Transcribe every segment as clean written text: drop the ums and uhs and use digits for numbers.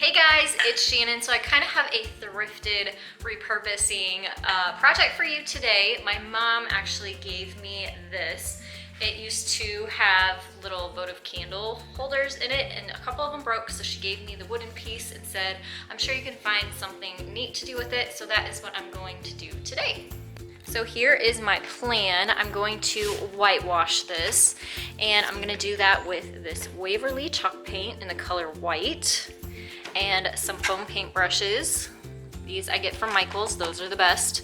Hey guys, it's Shannon. So I kind of have a thrifted repurposing project for you today. My mom actually gave me this. It used to have little votive candle holders in it and a couple of them broke, so she gave me the wooden piece and said, I'm sure you can find something neat to do with it, so that is what I'm going to do today. So here is my plan. I'm going to whitewash this, and I'm gonna do that with this Waverly chalk paint in the color white and some foam paint brushes. These I get from Michael's, those are the best.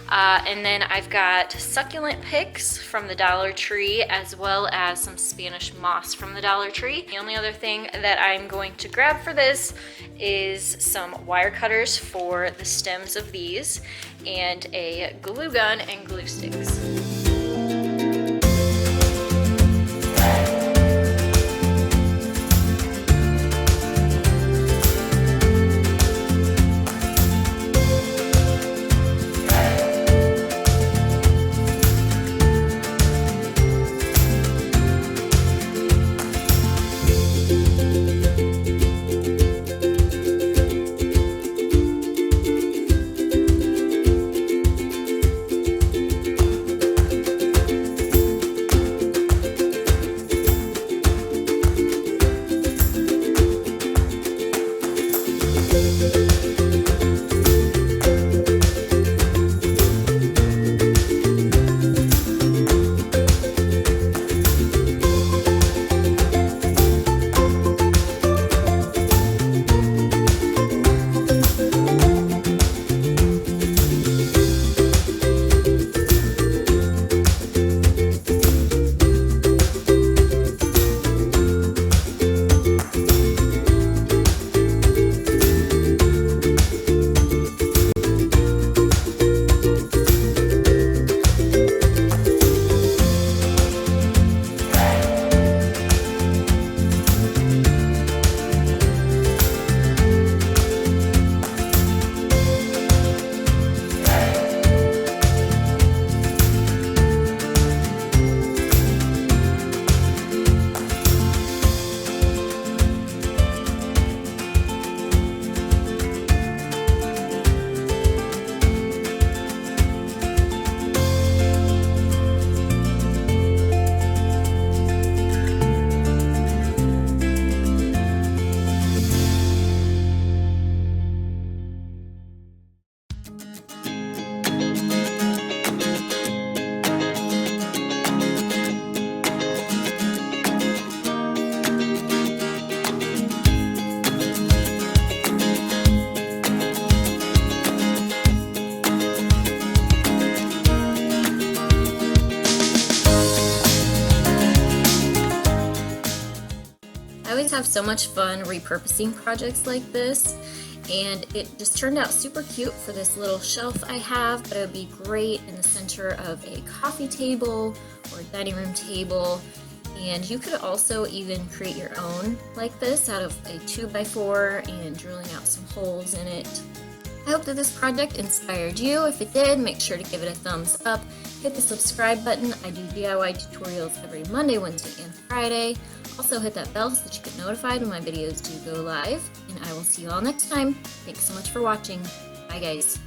And then I've got succulent picks from the Dollar Tree, as well as some Spanish moss from the Dollar Tree. The only other thing that I'm going to grab for this is some wire cutters for the stems of these, and a glue gun and glue sticks. I always have so much fun repurposing projects like this, and it just turned out super cute for this little shelf I have, but it would be great in the center of a coffee table or a dining room table. And you could also even create your own like this out of a 2x4 and drilling out some holes in it. I hope that this project inspired you. If it did, make sure to give it a thumbs up. Hit the subscribe button. I do DIY tutorials every Monday, Wednesday, and Friday. Also hit that bell so that you get notified when my videos do go live. And I will see you all next time. Thanks so much for watching. Bye guys.